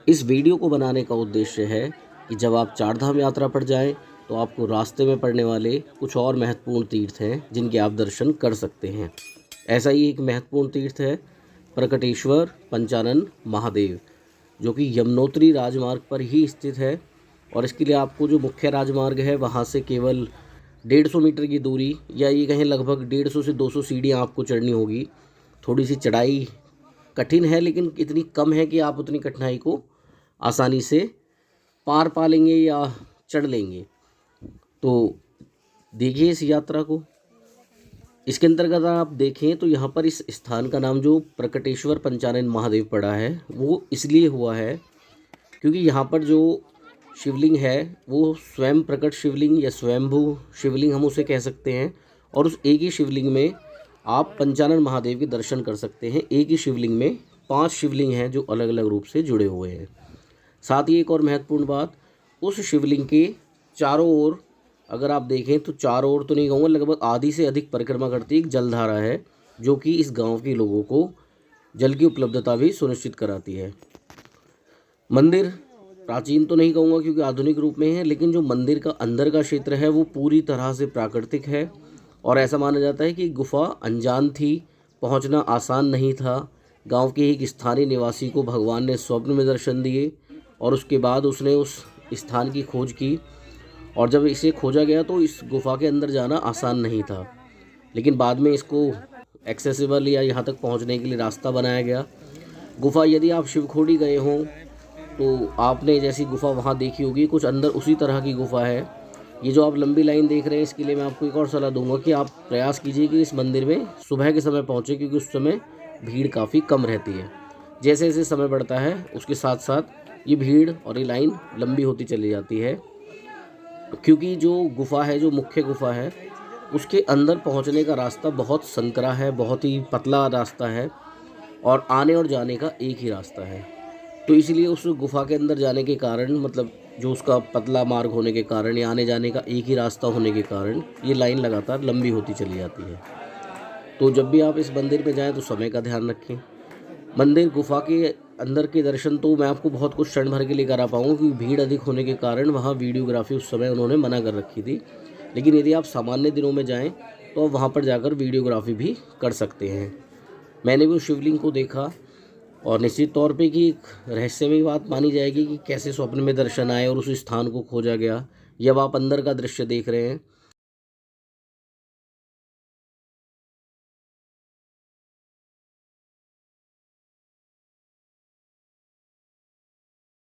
इस वीडियो को बनाने का उद्देश्य है कि जब आप चारधाम यात्रा पर जाएं तो आपको रास्ते में पड़ने वाले कुछ और महत्वपूर्ण तीर्थ हैं जिनके आप दर्शन कर सकते हैं। ऐसा ही एक महत्वपूर्ण तीर्थ है प्रकटेश्वर पंचानन महादेव, जो कि यमुनोत्री राजमार्ग पर ही स्थित है। और इसके लिए आपको जो मुख्य राजमार्ग है वहाँ से केवल 150 मीटर की दूरी, या ये कहें लगभग 150 से 200 सीढ़ियाँ आपको चढ़नी होगी। थोड़ी सी चढ़ाई कठिन है, लेकिन इतनी कम है कि आप उतनी कठिनाई को आसानी से पार पा लेंगे या चढ़ लेंगे। तो देखिए इस यात्रा को। इसके अंतर्गत आप देखें तो यहाँ पर इस स्थान का नाम जो प्रकटेश्वर पंचानन महादेव पड़ा है वो इसलिए हुआ है क्योंकि यहाँ पर जो शिवलिंग है वो स्वयं प्रकट शिवलिंग या स्वयंभू शिवलिंग हम उसे कह सकते हैं। और उस एक ही शिवलिंग में आप पंचानन महादेव के दर्शन कर सकते हैं। एक ही शिवलिंग में 5 शिवलिंग हैं जो अलग अलग रूप से जुड़े हुए हैं। साथ ही एक और महत्वपूर्ण बात, उस शिवलिंग के चारों ओर अगर आप देखें तो चारों ओर तो नहीं कहूँगा, लगभग आधी से अधिक परिक्रमा करती एक जलधारा है जो कि इस गांव के लोगों को जल की उपलब्धता भी सुनिश्चित कराती है। मंदिर प्राचीन तो नहीं कहूँगा क्योंकि आधुनिक रूप में है, लेकिन जो मंदिर का अंदर का क्षेत्र है वो पूरी तरह से प्राकृतिक है। और ऐसा माना जाता है कि गुफा अनजान थी, पहुँचना आसान नहीं था। गांव के एक स्थानीय निवासी को भगवान ने स्वप्न में दर्शन दिए और उसके बाद उसने उस स्थान की खोज की। और जब इसे खोजा गया तो इस गुफ़ा के अंदर जाना आसान नहीं था, लेकिन बाद में इसको एक्सेसिबल या यहाँ तक पहुँचने के लिए रास्ता बनाया गया। गुफ़ा यदि आप शिवखोड़ी गए हों तो आपने जैसी गुफ़ा वहाँ देखी होगी, कुछ अंदर उसी तरह की गुफ़ा है। ये जो आप लंबी लाइन देख रहे हैं, इसके लिए मैं आपको एक और सलाह दूंगा कि आप प्रयास कीजिए कि इस मंदिर में सुबह के समय पहुँचें, क्योंकि उस समय भीड़ काफ़ी कम रहती है। जैसे जैसे समय बढ़ता है उसके साथ साथ ये भीड़ और ये लाइन लंबी होती चली जाती है, क्योंकि जो गुफ़ा है, जो मुख्य गुफ़ा है, उसके अंदर पहुंचने का रास्ता बहुत संकरा है, बहुत ही पतला रास्ता है और आने और जाने का एक ही रास्ता है। तो इसलिए उस गुफ़ा के अंदर जाने के कारण, मतलब जो उसका पतला मार्ग होने के कारण या आने जाने का एक ही रास्ता होने के कारण ये लाइन लगातार लंबी होती चली जाती है। तो जब भी आप इस मंदिर में जाएं तो समय का ध्यान रखें। मंदिर गुफा के अंदर के दर्शन तो मैं आपको बहुत कुछ क्षण भर के लिए करा पाऊँगा क्योंकि भीड़ अधिक होने के कारण वहाँ वीडियोग्राफी उस समय उन्होंने मना कर रखी थी। लेकिन यदि आप सामान्य दिनों में जाएं तो आप वहाँ पर जाकर वीडियोग्राफी भी कर सकते हैं। मैंने भी उस शिवलिंग को देखा और निश्चित तौर पे कि एक रहस्यमयी बात मानी जाएगी कि कैसे स्वप्न में दर्शन आए और उस स्थान को खोजा गया। जब आप अंदर का दृश्य देख रहे हैं